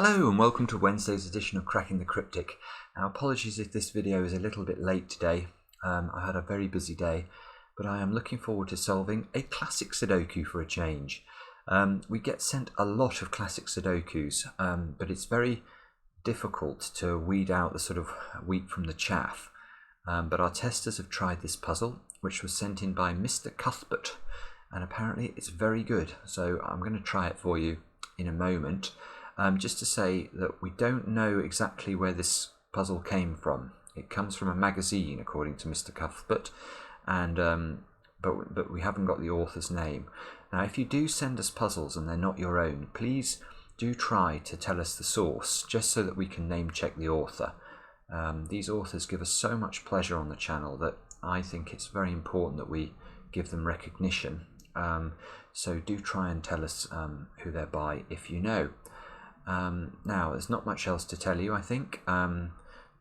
Hello and welcome to Wednesday's edition of Cracking the Cryptic. Now apologies if this video is a little bit late today. I had a very busy day, but I am looking forward to solving a classic Sudoku for a change. We get sent a lot of classic Sudokus, but it's very difficult to weed out the sort of wheat from the chaff. But our testers have tried this puzzle, which was sent in by Mr. Cuthbert, and apparently it's very good. So I'm going to try it for you in a moment. Just to say that we don't know exactly where this puzzle came from. It comes from a magazine, according to Mr. Cuthbert, and but we haven't got the author's name. Now, if you do send us puzzles and they're not your own, please do try to tell us the source, just so that we can name check the author. These authors give us so much pleasure on the channel that I think it's very important that we give them recognition. So do try and tell us who they're by if you know. Now, there's not much else to tell you, I think.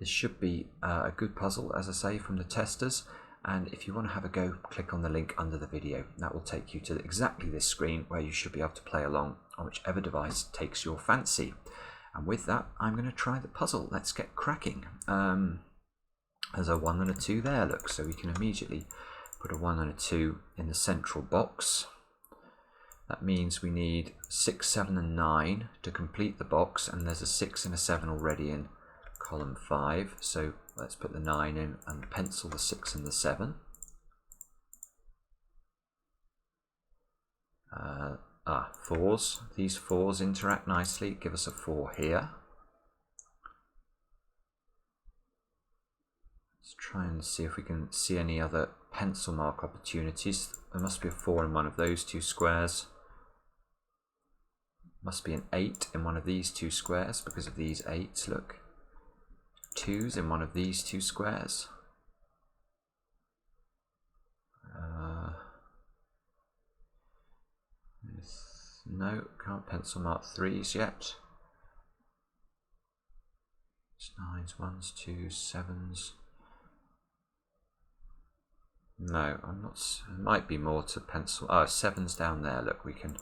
This should be a good puzzle, as I say, from the testers. And if you want to have a go, click on the link under the video. That will take you to exactly this screen where you should be able to play along on whichever device takes your fancy. And with that, I'm going to try the puzzle. Let's get cracking. There's a 1 and a 2 there, look. So we can immediately put a 1 and a 2 in the central box. That means we need 6, 7 and 9 to complete the box, and there's a 6 and a 7 already in column 5. So let's put the 9 in and pencil the 6 and the 7. Fours. These fours interact nicely, give us a 4 here. Let's try and see if we can see any other pencil mark opportunities. There must be a 4 in one of those two squares. Must be an 8 in one of these two squares because of these 8s, look. 2s in one of these two squares. No, can't pencil mark 3s yet. It's 9s, 1s, 2s, 7s. No, I'm not. There might be more to pencil. Oh, 7's down there. Look, we can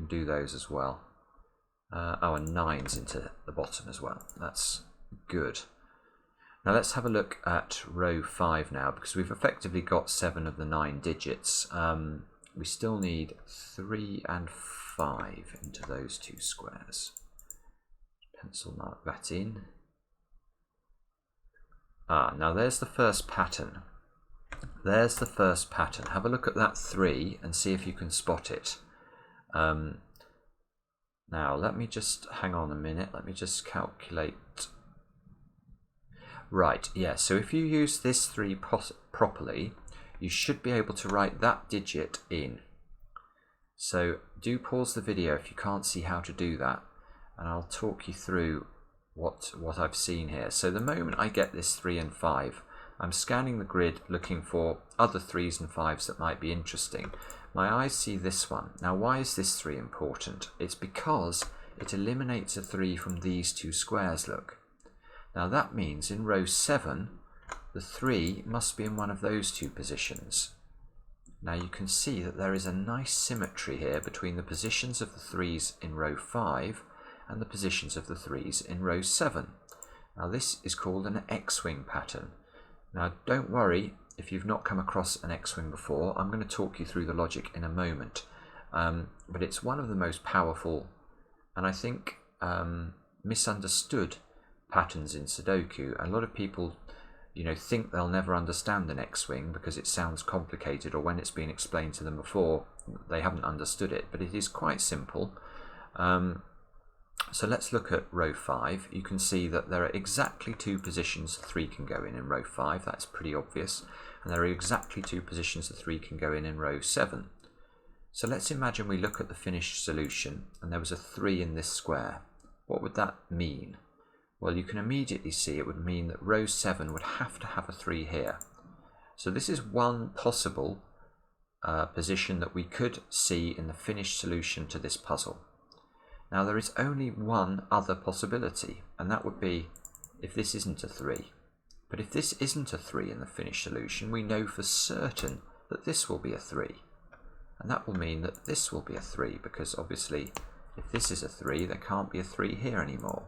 do those as well. And 9's into the bottom as well. That's good. Now let's have a look at row 5 now, because we've effectively got 7 of the 9 digits. We still need 3 and 5 into those two squares. Pencil mark that in. Now there's the first pattern. There's the first pattern. Have a look at that 3 and see if you can spot it. Now let me just hang on a minute. Let me just calculate. Right, yeah, so if you use this 3 properly, you should be able to write that digit in. So do pause the video if you can't see how to do that, and I'll talk you through what I've seen here. So the moment I get this 3 and 5, I'm scanning the grid looking for other 3s and 5s that might be interesting. My eyes see this one. Now, why is this 3 important? It's because it eliminates a 3 from these two squares, look. Now that means in row 7, the 3 must be in one of those two positions. Now you can see that there is a nice symmetry here between the positions of the 3s in row 5 and the positions of the 3s in row 7. Now this is called an X-wing pattern. Now don't worry if you've not come across an X-wing before. I'm going to talk you through the logic in a moment. But it's one of the most powerful and I think misunderstood patterns in Sudoku. A lot of people, think they'll never understand an X-wing because it sounds complicated, or when it's been explained to them before, they haven't understood it. But it is quite simple. So let's look at row 5. You can see that there are exactly 2 positions the 3 can go in row 5. That's pretty obvious. And there are exactly 2 positions the 3 can go in row 7. So let's imagine we look at the finished solution and there was a 3 in this square. What would that mean? Well, you can immediately see it would mean that row 7 would have to have a 3 here. So this is one possible position that we could see in the finished solution to this puzzle. Now there is only one other possibility, and that would be if this isn't a 3. But if this isn't a 3 in the finished solution, we know for certain that this will be a 3. And that will mean that this will be a 3, because obviously if this is a 3, there can't be a 3 here anymore.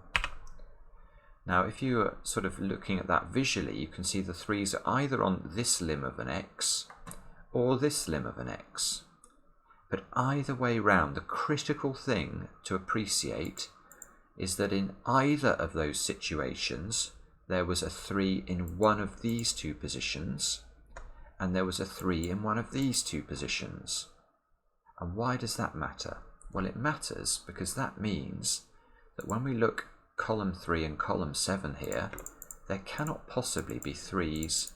Now, if you are sort of looking at that visually, you can see the 3s are either on this limb of an X or this limb of an X. But either way round, the critical thing to appreciate is that in either of those situations, there was a 3 in one of these two positions, and there was a 3 in one of these two positions. And why does that matter? Well, it matters because that means that when we look column 3 and column 7 here, there cannot possibly be 3s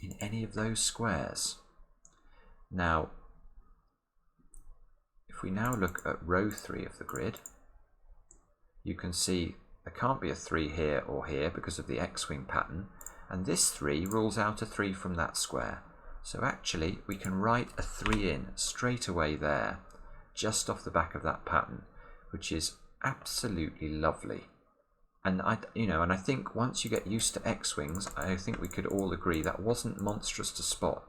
in any of those squares. Now, if we now look at row 3 of the grid, you can see there can't be a 3 here or here because of the X-wing pattern, and this 3 rules out a 3 from that square. So actually we can write a 3 in straight away there, just off the back of that pattern, which is absolutely lovely. And I think once you get used to X-wings, I think we could all agree that wasn't monstrous to spot.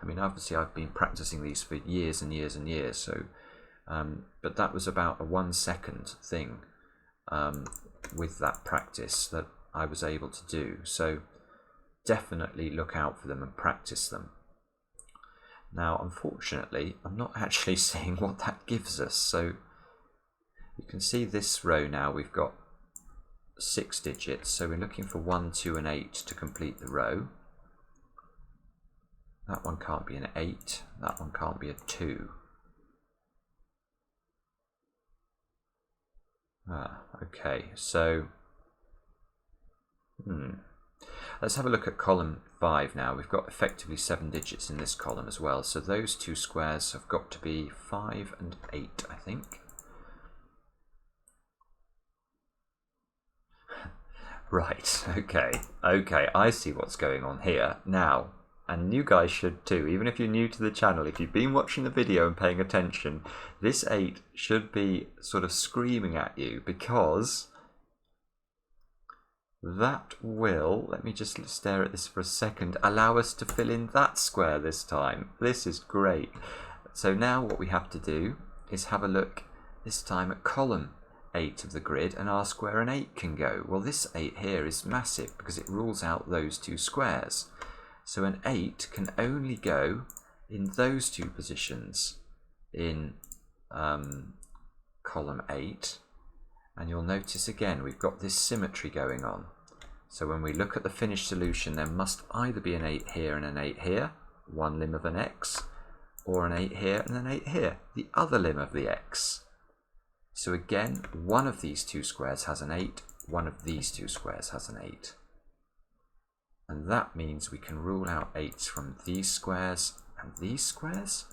I mean, obviously I've been practicing these for years and years and years, so but that was about a 1 second thing with that practice that I was able to do. So definitely look out for them and practice them. Now, unfortunately, I'm not actually seeing what that gives us. So you can see this row now, we've got 6 digits. So we're looking for 1, 2, and 8 to complete the row. That one can't be an 8. That one can't be a 2. Okay, so let's have a look at column 5 now. We've got effectively 7 digits in this column as well, so those two squares have got to be 5 and 8, I think. Right, okay, I see what's going on here now. And you guys should too, even if you're new to the channel. If you've been watching the video and paying attention, this 8 should be sort of screaming at you, because that will, let me just stare at this for a second, allow us to fill in that square this time. This is great. So now what we have to do is have a look this time at column 8 of the grid and ask where an 8 can go. Well, this 8 here is massive because it rules out those two squares. So an 8 can only go in those two positions in column 8. And you'll notice again we've got this symmetry going on. So when we look at the finished solution, there must either be an 8 here and an 8 here, one limb of an X, or an 8 here and an 8 here, the other limb of the X. So again, one of these two squares has an 8, one of these two squares has an 8. And that means we can rule out 8s from these squares and these squares.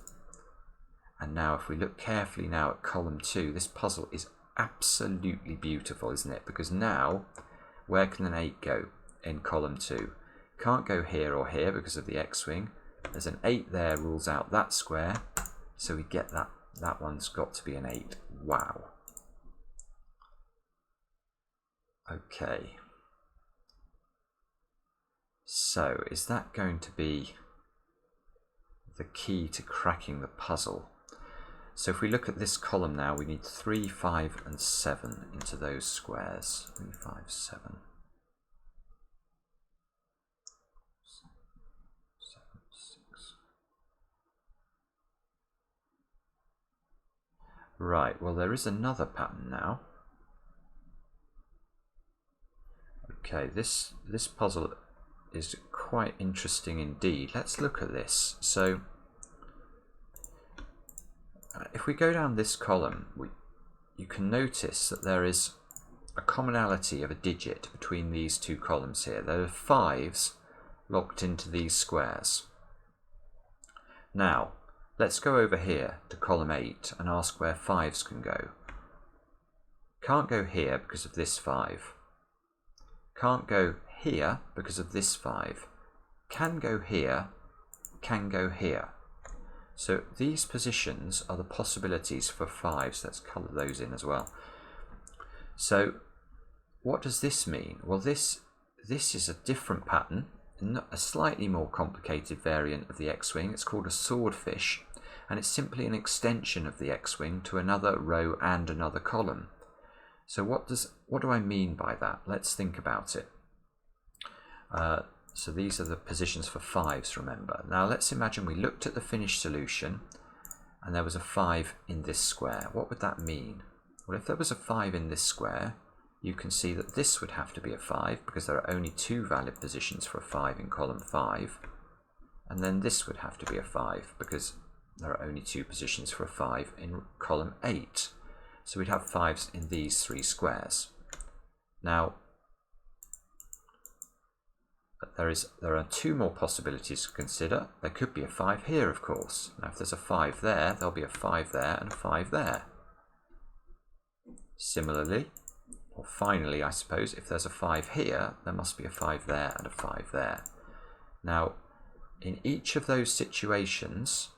And now if we look carefully now at column 2, this puzzle is absolutely beautiful, isn't it? Because now, where can an 8 go in column 2? Can't go here or here because of the X-wing. There's an 8 there, rules out that square. So we get that one's got to be an 8. Wow. Okay. So, is that going to be the key to cracking the puzzle? So if we look at this column now, we need 3, 5 and 7 into those squares. 3, 5, 7. 7, 6. Right, well there is another pattern now. Okay, this puzzle is quite interesting indeed. Let's look at this. So if we go down this column, you can notice that there is a commonality of a digit between these two columns here. There are 5s locked into these squares. Now, let's go over here to column 8 and ask where 5s can go. Can't go here because of this 5. Can't go here because of this 5. Can go here, can go here. So these positions are the possibilities for 5s. Let's colour those in as well. So what does this mean? Well, this is a different pattern, a slightly more complicated variant of the X-wing. It's called a swordfish, and it's simply an extension of the X-wing to another row and another column. So what do I mean by that? Let's think about it. So these are the positions for 5s, remember. Now let's imagine we looked at the finished solution and there was a 5 in this square. What would that mean? Well, if there was a 5 in this square, you can see that this would have to be a 5 because there are only 2 valid positions for a 5 in column 5. And then this would have to be a 5 because there are only 2 positions for a 5 in column 8. So we'd have 5s in these 3 squares. Now, there are 2 more possibilities to consider. There could be a 5 here, of course. Now, if there's a 5 there, there'll be a 5 there and a 5 there. Similarly, or finally, I suppose, if there's a 5 here, there must be a 5 there and a 5 there. Now, in each of those situations,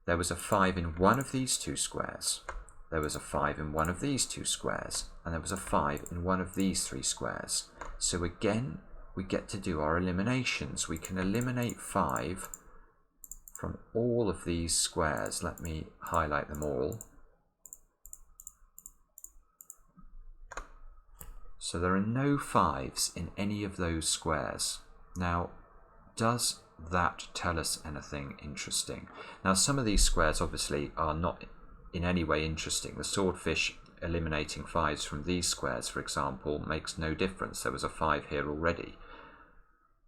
there was a 5 in one of these 2 squares. There was a 5 in one of these 2 squares. And there was a 5 in one of these 3 squares. So again, we get to do our eliminations. We can eliminate 5 from all of these squares. Let me highlight them all. So there are no 5s in any of those squares. Now, does that tell us anything interesting? Now, some of these squares obviously are not in any way interesting. The Swordfish eliminating 5s from these squares, for example, makes no difference. There was a 5 here already.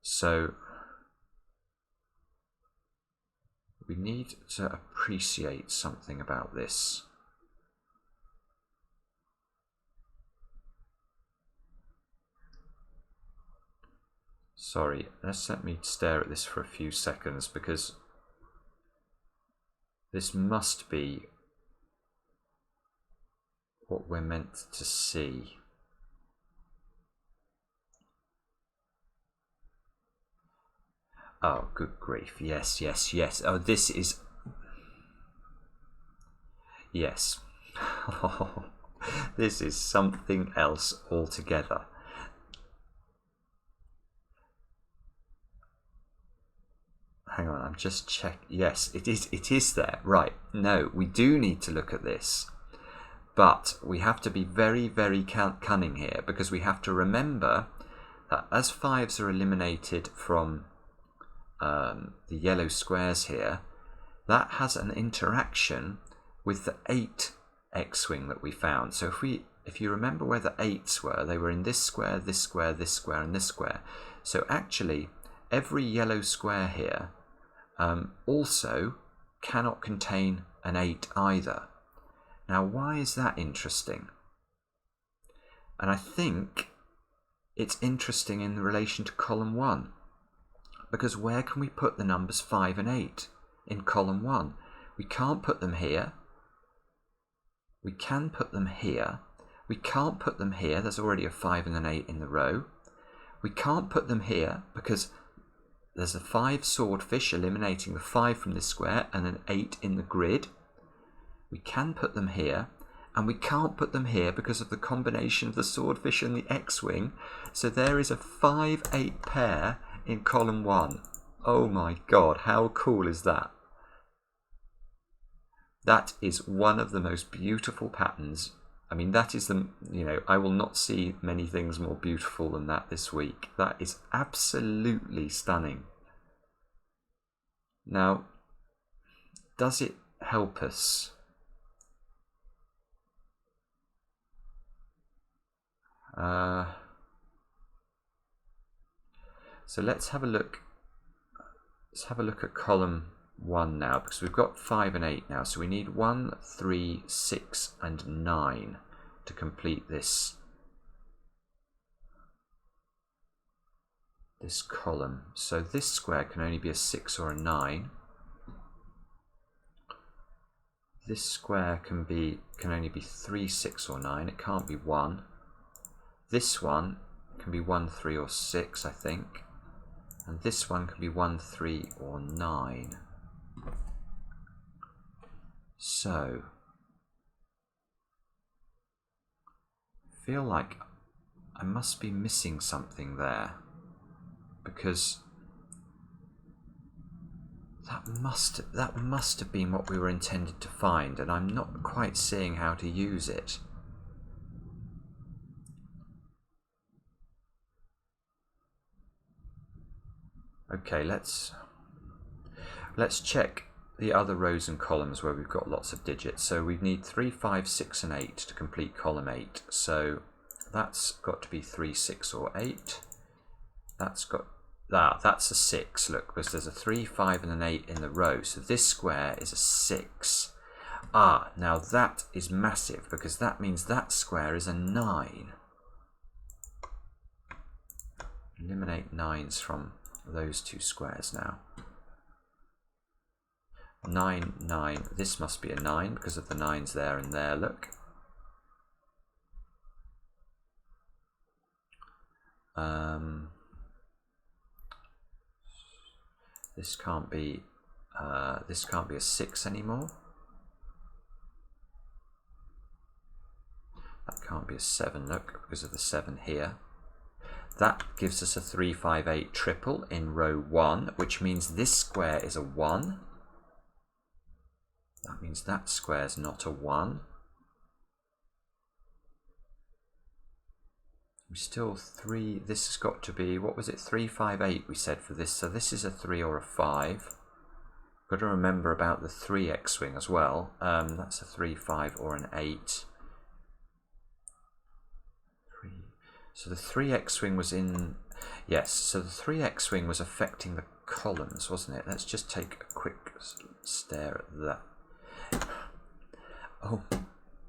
So we need to appreciate something about this. Sorry, let me stare at this for a few seconds, because this must be what we're meant to see. Oh, good grief. Yes, yes, yes. Oh, this is... Yes. This is something else altogether. Hang on, I'm just checking. Yes, it is there. Right. No, we do need to look at this. But we have to be very, very cunning here, because we have to remember that as 5s are eliminated from the yellow squares here, that has an interaction with the 8 X-wing that we found. So if you remember where the 8s were, they were in this square, this square, this square, and this square. So actually, every yellow square here also cannot contain an 8 either. Now, why is that interesting? And I think it's interesting in relation to column 1. Because where can we put the numbers 5 and 8 in column 1? We can't put them here. We can put them here. We can't put them here. There's already a 5 and an 8 in the row. We can't put them here because there's a 5 Swordfish eliminating the 5 from this square and an 8 in the grid. We can put them here, and we can't put them here because of the combination of the Swordfish and the X-wing. So there is a 5-8 pair in column 1. Oh my god, how cool is that? That is one of the most beautiful patterns. I mean, that is the, I will not see many things more beautiful than that this week. That is absolutely stunning. Now, does it help us? So let's have a look. Let's have a look at column 1 now, because we've got 5 and 8 now. So we need 1, 3, 6, and 9 to complete this column. So this square can only be a 6 or a 9. This square can only be 3, 6, or 9. It can't be 1. This one can be 1, 3, or 6, I think. And this one can be 1, 3, or 9. So, I feel like I must be missing something there, because That must have been what we were intended to find, and I'm not quite seeing how to use it. Okay, let's check the other rows and columns where we've got lots of digits. So we need 3, 5, 6 and 8 to complete column 8. So that's got to be 3, 6 or 8. That's a 6, look, because there's a 3, 5 and an 8 in the row. So this square is a 6. Ah, now that is massive, because that means that square is a 9. Eliminate 9s from those two squares now. 9, 9. This must be a 9 because of the 9s there and there, look. This can't be a 6 anymore. That can't be a 7, look, because of the 7 here. That gives us a 3, 5, 8 triple in row 1, which means this square is a 1. That means that square is not a 1. We still 3, this has got to be, what was it, 3, 5, 8 we said for this, so this is a 3 or a 5. Got to remember about the 3 X-wing as well. That's a 3, 5 or an 8. So the 3 X-wing was in, yes, so the 3 X-wing was affecting the columns, wasn't it? Let's just take a quick stare at that. Oh,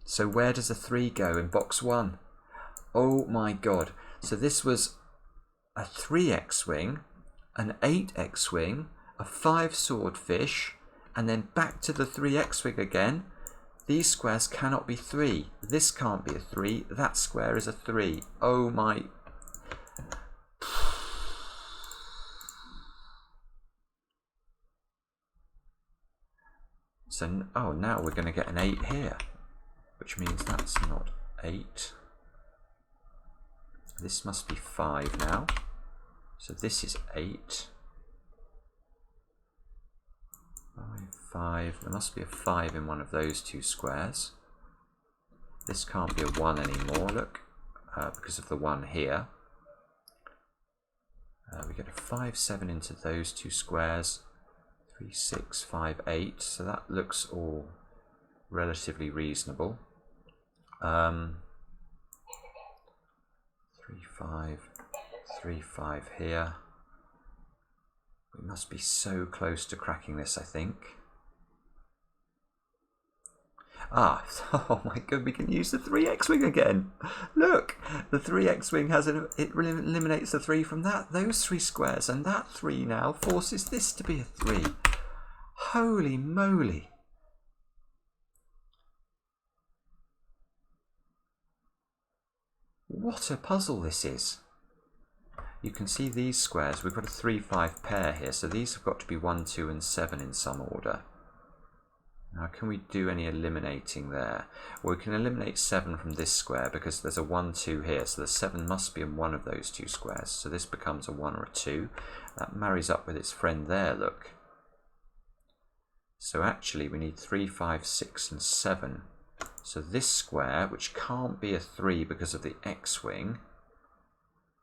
so where does the 3 go in box 1? Oh my god. So this was a 3 X-wing, an 8 X-wing, a 5 Swordfish, and then back to the 3 X-wing again. These squares cannot be 3. This can't be a 3. That square is a 3. Oh my... So, oh, now we're going to get an 8 here, which means that's not 8. This must be 5 now. So this is 8. 5, 5. There must be a 5 in one of those two squares. This can't be a 1 anymore, look, because of the 1 here. We get a 5, 7 into those two squares. 3, 6, 5, 8. So that looks all relatively reasonable. 3, 5, 3, 5 here. We must be so close to cracking this, I think. Ah, oh my god, we can use the 3 X-wing again. Look, the 3 X-wing has it eliminates the 3 from those 3 squares, and that 3 now forces this to be a 3. Holy moly. What a puzzle this is. You can see these squares, we've got a 3, 5 pair here, so these have got to be 1, 2 and 7 in some order. Now can we do any eliminating there? Well, we can eliminate 7 from this square because there's a 1, 2 here, so the 7 must be in one of those two squares, so this becomes a 1 or a 2. That marries up with its friend there, look. So actually we need 3, 5, 6 and 7. So this square, which can't be a 3 because of the X-wing,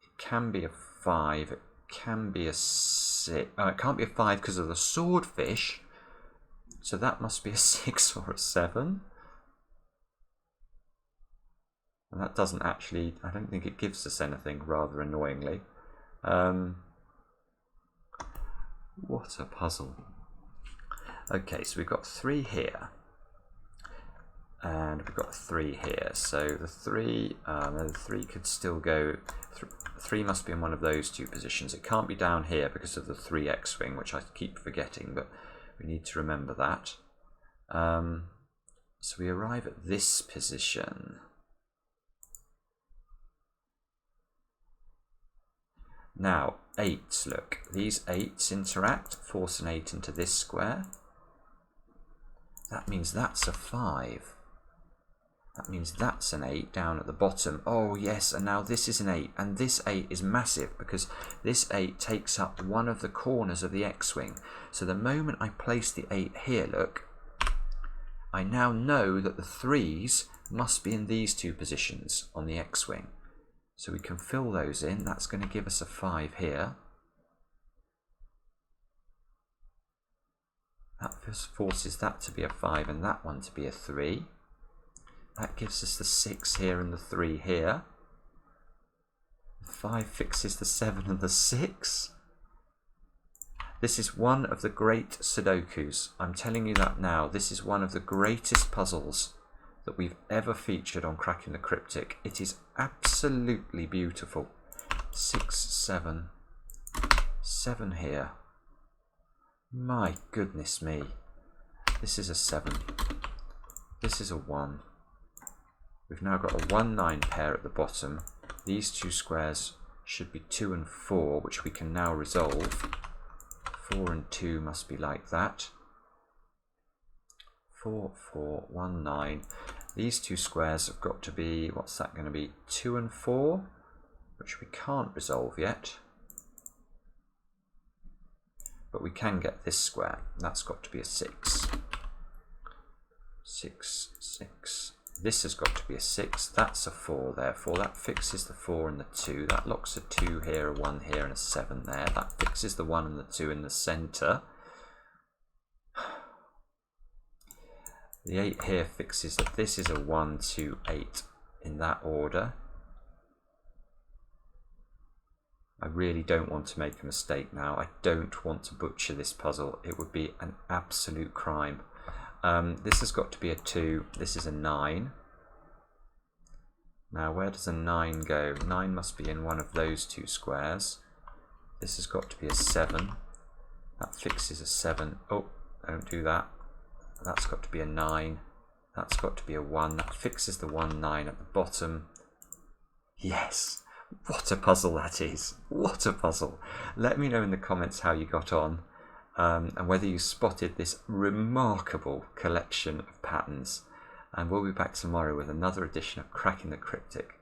it can be a 5, it can be a 6, it can't be a 5 because of the Swordfish, so that must be a 6 or a 7. And that doesn't actually, I don't think it gives us anything, rather annoyingly. What a puzzle. Okay, so we've got 3 here. And we've got 3 here, so the 3 could still go, 3 must be in one of those two positions. It can't be down here because of the 3 X-wing, which I keep forgetting, but we need to remember that. So we arrive at this position. Now, 8s, look, these 8s interact, force an 8 into this square. That means that's a 5. That means that's an 8 down at the bottom. Oh yes, and now this is an 8, and this 8 is massive because this 8 takes up one of the corners of the X-wing. So the moment I place the 8 here, look, I now know that the 3s must be in these two positions on the X-wing. So we can fill those in. That's going to give us a 5 here. That forces that to be a 5 and that one to be a 3. That gives us the 6 here and the 3 here. The 5 fixes the 7 and the 6. This is one of the great Sudokus. I'm telling you that now. This is one of the greatest puzzles that we've ever featured on Cracking the Cryptic. It is absolutely beautiful. 6, 7. 7 here. My goodness me. This is a 7. This is a 1. We've now got a 1-9 pair at the bottom. These two squares should be 2 and 4, which we can now resolve. 4 and 2 must be like that. 4, 4, 1, 9. These two squares have got to be, what's that going to be? 2 and 4, which we can't resolve yet. But we can get this square. That's got to be a 6. 6, 6. This has got to be a 6. That's a 4, therefore. That fixes the 4 and the 2. That locks a 2 here, a 1 here, and a 7 there. That fixes the 1 and the 2 in the centre. The 8 here fixes that this is a 1, 2, 8 in that order. I really don't want to make a mistake now. I don't want to butcher this puzzle. It would be an absolute crime. This has got to be a 2. This is a 9. Now, where does a 9 go? 9 must be in one of those two squares. This has got to be a 7. That fixes a 7. Oh, don't do that. That's got to be a 9. That's got to be a 1. That fixes the 1, 9 at the bottom. Yes! What a puzzle that is. What a puzzle. Let me know in the comments how you got on. And whether you spotted this remarkable collection of patterns. And we'll be back tomorrow with another edition of Cracking the Cryptic.